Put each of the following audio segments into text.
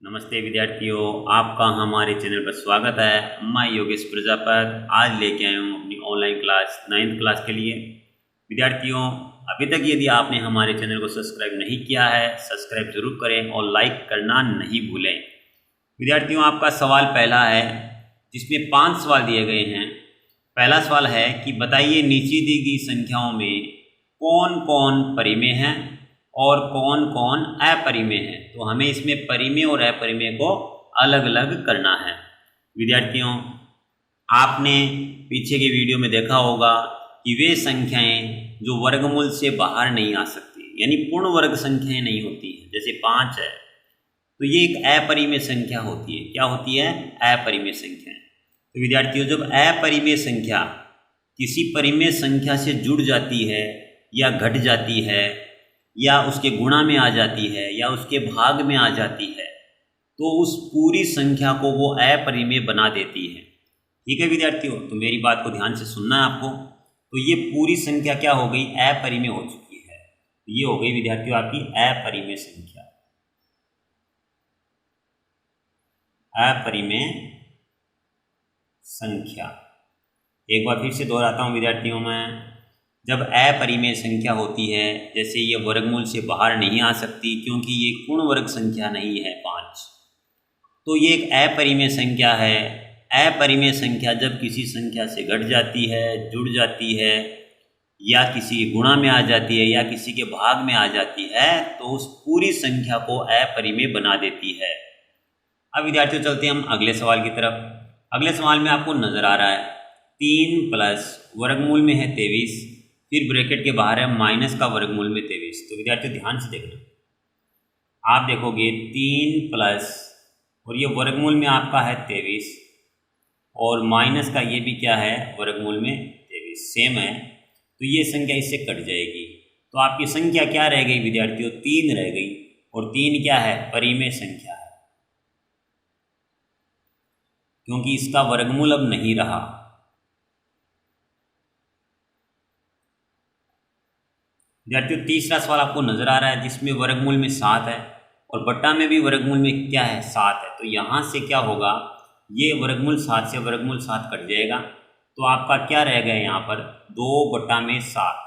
नमस्ते विद्यार्थियों, आपका हमारे चैनल पर स्वागत है। मैं योगेश प्रजापत आज लेके आया हूँ अपनी ऑनलाइन क्लास 9th क्लास के लिए। विद्यार्थियों, अभी तक यदि आपने हमारे चैनल को सब्सक्राइब नहीं किया है, सब्सक्राइब जरूर करें और लाइक करना नहीं भूलें। विद्यार्थियों, आपका सवाल पहला है जिसमें 5 सवाल दिए गए हैं। पहला सवाल है कि बताइए नीचे दी गई संख्याओं में कौन कौन परिमेय हैं और कौन कौन अपरिमेय है। तो हमें इसमें परिमेय और अपरिमेय को अलग अलग करना है। विद्यार्थियों, आपने पीछे के वीडियो में देखा होगा कि वे संख्याएं जो वर्गमूल से बाहर नहीं आ सकती, यानी पूर्ण वर्ग संख्याएं नहीं होती हैं, जैसे 5 है तो ये एक अपरिमेय संख्या होती है। क्या होती है? अपरिमेय संख्या। तो विद्यार्थियों, जब अपरिमेय संख्या किसी परिमेय संख्या से जुड़ जाती है या घट जाती है या उसके गुणा में आ जाती है या उसके भाग में आ जाती है तो उस पूरी संख्या को वो अपरिमेय बना देती है। ठीक है विद्यार्थियों, तो मेरी बात को ध्यान से सुनना है आपको। तो ये पूरी संख्या क्या हो गई? अपरिमेय हो चुकी है। ये हो गई विद्यार्थियों आपकी अपरिमेय संख्या। अपरिमेय संख्या एक बार फिर से दोहराता हूँ विद्यार्थियों, मैं जब अपरिमेय संख्या होती है, जैसे ये वर्गमूल से बाहर नहीं आ सकती क्योंकि ये पूर्ण वर्ग संख्या नहीं है 5, तो ये एक अपरिमेय संख्या है। अपरिमेय संख्या जब किसी संख्या से घट जाती है, जुड़ जाती है या किसी गुणा में आ जाती है या किसी के भाग में आ जाती है तो उस पूरी संख्या को अपरिमेय बना देती है। अब विद्यार्थियों चलते हैं हम अगले सवाल की तरफ। अगले सवाल में आपको नजर आ रहा है 3 प्लस वर्गमूल में है 23, फिर ब्रैकेट के बाहर है माइनस का वर्गमूल में 23। तो विद्यार्थियों ध्यान से देखना, आप देखोगे 3 प्लस और ये वर्गमूल में आपका है 23 और माइनस का ये भी क्या है? वर्गमूल में 23 सेम है, तो ये संख्या इससे कट जाएगी। तो आपकी संख्या क्या रह गई विद्यार्थियों? 3 रह गई। और 3 क्या है? परिमेय संख्या है, क्योंकि इसका वर्गमूल अब नहीं रहा। विद्यार्थियों, तीसरा सवाल आपको नजर आ रहा है जिसमें वर्गमूल में 7 है और बट्टा में भी वर्गमूल में क्या है? 7 है। तो यहाँ से क्या होगा? ये वर्गमूल 7 से वर्गमूल 7 कट जाएगा, तो आपका क्या रह गया यहाँ पर? 2/7।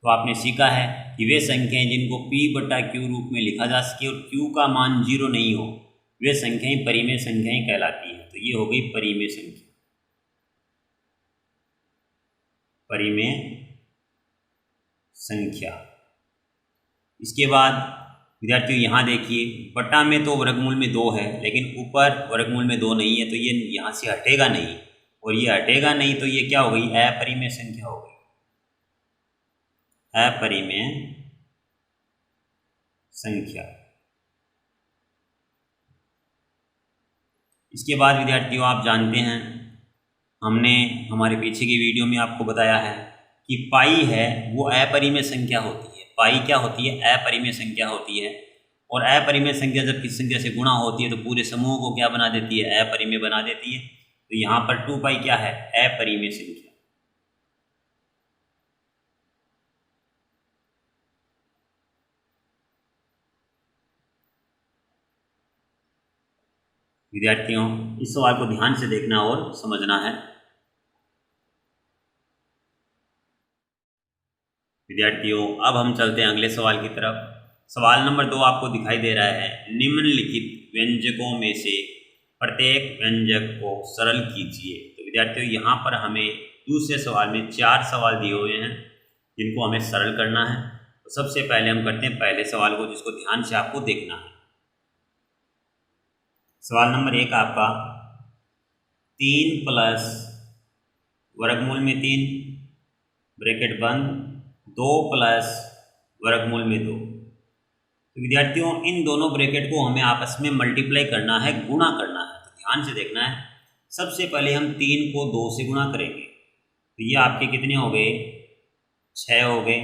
तो आपने सीखा है कि वे संख्याएं जिनको P/Q रूप में लिखा जा सके और Q का मान 0 नहीं हो, वे संख्याएं परिमेय संख्याएं कहलाती हैं। तो ये हो गई परिमेय संख्या। परिमेय संख्या। इसके बाद विद्यार्थियों यहाँ देखिए, बटा में तो वर्गमूल में 2 है लेकिन ऊपर वर्गमूल में 2 नहीं है, तो ये यहाँ से हटेगा नहीं और ये हटेगा नहीं, तो ये क्या हो गई? अपरिमेय संख्या हो गई। अपरिमेय संख्या। इसके बाद विद्यार्थियों आप जानते हैं, हमने हमारे पीछे की वीडियो में आपको बताया है कि पाई है वो अपरिमेय संख्या होती है। पाई क्या होती है? अपरिमेय संख्या होती है। और अपरिमेय संख्या जब किसी संख्या से गुणा होती है तो पूरे समूह को क्या बना देती है? अपरिमेय बना देती है। तो यहाँ पर 2 पाई क्या है? अपरिमेय संख्या। विद्यार्थियों, इस सवाल को ध्यान से देखना और समझना है। विद्यार्थियों, अब हम चलते हैं अगले सवाल की तरफ। सवाल नंबर 2 आपको दिखाई दे रहा है, निम्नलिखित व्यंजकों में से प्रत्येक व्यंजक को सरल कीजिए। तो विद्यार्थियों, यहाँ पर हमें दूसरे सवाल में 4 सवाल दिए हुए हैं जिनको हमें सरल करना है। तो सबसे पहले हम करते हैं पहले सवाल को, जिसको ध्यान से आपको देखना है। सवाल नंबर 1 आपका 3 प्लस वर्गमूल में 3 ब्रैकेट बंद 2 प्लस वर्गमूल में 2। तो विद्यार्थियों, इन दोनों ब्रैकेट को हमें आपस में मल्टीप्लाई करना है, गुणा करना है। तो ध्यान से देखना है, सबसे पहले हम 3 को 2 से गुणा करेंगे, तो ये आपके कितने हो गए? 6 हो गए।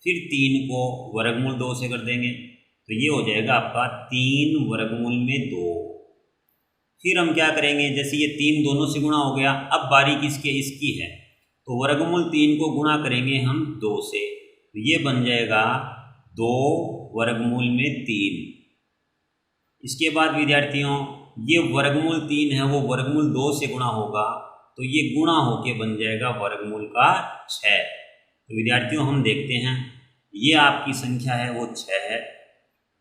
फिर 3 को वर्गमूल 2 से कर देंगे, तो ये हो जाएगा आपका 3 वर्गमूल में 2। फिर हम क्या करेंगे? जैसे ये 3 दोनों से गुणा हो गया, अब बारी किसके? इसकी है, तो वर्गमूल 3 को गुणा करेंगे हम 2 से, तो ये बन जाएगा 2 वर्गमूल में 3। इसके बाद विद्यार्थियों ये वर्गमूल 3 है वो वर्गमूल 2 से गुणा होगा तो ये गुणा होके बन जाएगा वर्गमूल का 6। तो विद्यार्थियों हम देखते हैं ये आपकी संख्या है वो 6 है,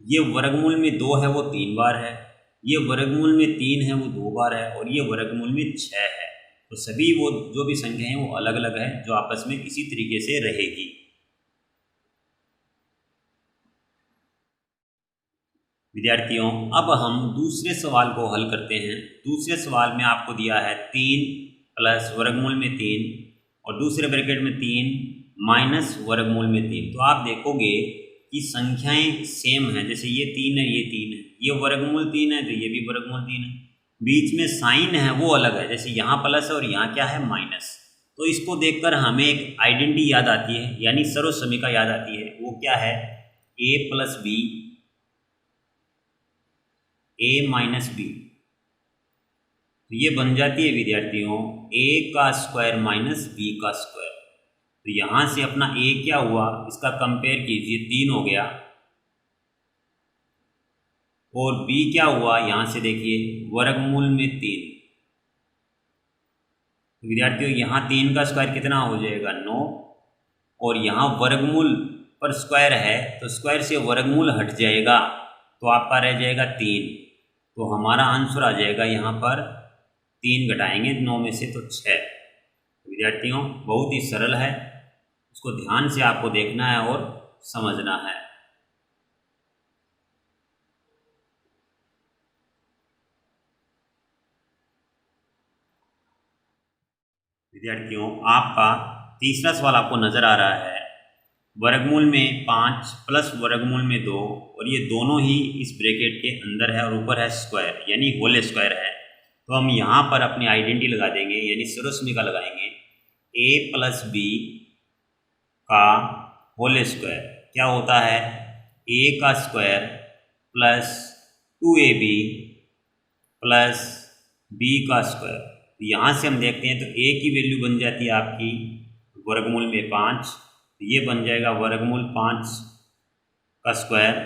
ये वर्गमूल में 2 है वो 3 बार है, ये वर्गमूल में 3 है वो 2 बार है और ये वर्गमूल में 6 है। तो सभी वो जो भी संख्या हैं वो अलग अलग है जो आपस में इसी तरीके से रहेगी। विद्यार्थियों अब हम दूसरे सवाल को हल करते हैं। दूसरे सवाल में आपको दिया है 3 प्लस वर्गमूल में 3 और दूसरे ब्रैकेट में 3 माइनस वर्गमूल में 3। तो आप देखोगे कि संख्याएं सेम हैं, जैसे ये 3 है ये 3 है, ये वर्गमूल 3 है तो ये भी वर्गमूल 3 है, बीच में साइन है वो अलग है, जैसे यहाँ प्लस है और यहाँ क्या है माइनस। तो इसको देखकर हमें एक आइडेंटिटी याद आती है यानी सर्वसमीका याद आती है, वो क्या है a plus B a minus B. तो ये बन जाती है विद्यार्थियों a का स्क्वायर माइनस b का स्क्वायर। तो यहाँ से अपना a क्या हुआ इसका कंपेयर कीजिए 3 हो गया और b क्या हुआ यहाँ से देखिए वर्गमूल में 3। तो विद्यार्थियों यहाँ 3 का स्क्वायर कितना हो जाएगा 9 और यहाँ वर्गमूल पर स्क्वायर है तो स्क्वायर से वर्गमूल हट जाएगा तो आपका रह जाएगा 3। तो हमारा आंसर आ जाएगा यहाँ पर 3 घटाएंगे 9 में से तो 6। विद्यार्थियों बहुत ही सरल है, उसको ध्यान से आपको देखना है और समझना है। विद्यार्थियों आपका तीसरा सवाल आपको नजर आ रहा है वर्गमूल में 5 प्लस वर्गमूल में 2 और ये दोनों ही इस ब्रैकेट के अंदर है और ऊपर है स्क्वायर यानी होल स्क्वायर है। तो हम यहाँ पर अपनी आइडेंटिटी लगा देंगे यानी सर्वसमीका लगाएंगे a प्लस बी का होल स्क्वायर क्या होता है a का square plus 2ab plus b का स्क्वायर। तो यहाँ से हम देखते हैं तो a की वैल्यू बन जाती है आपकी वर्गमूल में 5, तो ये बन जाएगा वर्गमूल 5 का स्क्वायर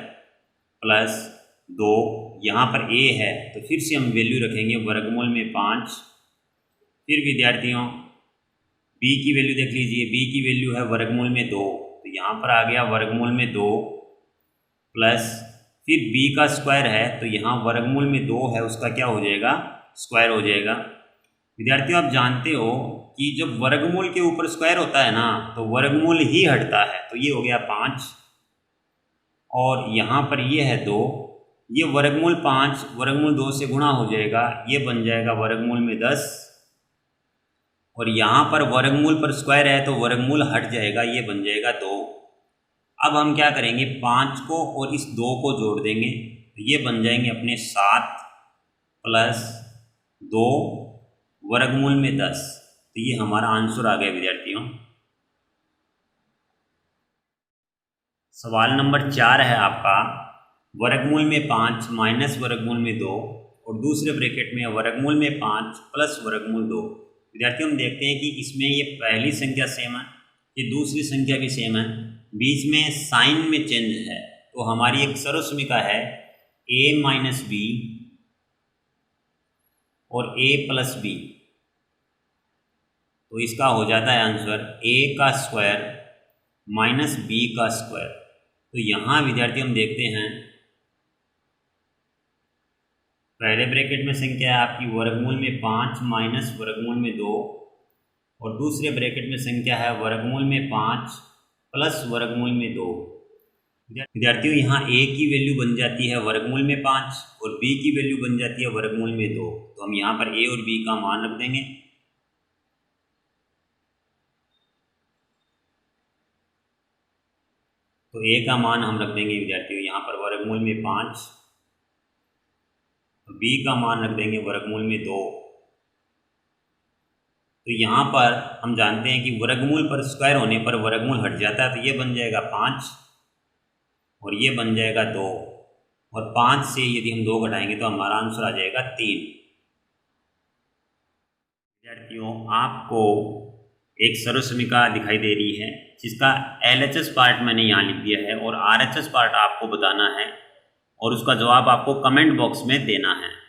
प्लस 2, यहाँ पर a है तो फिर से हम वैल्यू रखेंगे वर्गमूल में 5। फिर विद्यार्थियों b की वैल्यू देख लीजिए, b की वैल्यू है वर्गमूल में 2 तो यहाँ पर आ गया वर्गमूल में 2 प्लस फिर b का स्क्वायर है तो यहाँ वर्गमूल में 2 है उसका क्या हो जाएगा स्क्वायर हो जाएगा। विद्यार्थियों आप जानते हो कि जब वर्गमूल के ऊपर स्क्वायर होता है ना तो वर्गमूल ही हटता है, तो ये हो गया 5 और यहाँ पर ये है 2, ये वर्गमूल 5 वर्गमूल 2 से गुणा हो जाएगा, ये बन जाएगा वर्गमूल में 10 और यहाँ पर वर्गमूल पर स्क्वायर है तो वर्गमूल हट जाएगा, ये बन जाएगा 2। अब हम क्या करेंगे 5 को और इस 2 को जोड़ देंगे तो ये बन जाएंगे अपने 7 प्लस 2 वर्गमूल में 10। तो ये हमारा आंसर आ गया विद्यार्थियों। सवाल नंबर 4 है आपका वर्गमूल में 5 माइनस वर्गमूल में 2 और दूसरे ब्रैकेट में वर्गमूल में 5 प्लस वर्गमूल 2। विद्यार्थियों हम देखते हैं कि इसमें ये पहली संख्या सेम है, ये दूसरी संख्या भी सेम है, बीच में साइन में चेंज है। तो हमारी एक सर्वसमीका है a माइनस बी और a प्लस बी। तो इसका हो जाता है आंसर a का स्क्वायर माइनस b का स्क्वायर। तो यहाँ विद्यार्थी हम देखते हैं पहले ब्रैकेट में संख्या है आपकी वर्गमूल में 5 माइनस वर्गमूल में 2 और दूसरे ब्रैकेट में संख्या है वर्गमूल में 5 प्लस वर्गमूल में 2। विद्यार्थियों यहाँ a की वैल्यू बन जाती है वर्गमूल में 5 और b की वैल्यू बन जाती है वर्गमूल में 2। तो हम यहाँ पर a और b का मान रख देंगे। तो a का मान हम रख देंगे विद्यार्थियों यहाँ पर वर्गमूल में 5, तो b का मान रख देंगे वर्गमूल में 2। तो यहाँ पर हम जानते हैं कि वर्गमूल पर स्क्वायर होने पर वर्गमूल हट जाता है, तो ये बन जाएगा 5 और ये बन जाएगा 2 और 5 से यदि हम 2 घटाएंगे तो हमारा आंसर आ जाएगा 3। विद्यार्थियों आपको एक सर्वसमीका दिखाई दे रही है जिसका LHS पार्ट मैंने यहाँ लिख दिया है और RHS पार्ट आपको बताना है और उसका जवाब आपको कमेंट बॉक्स में देना है।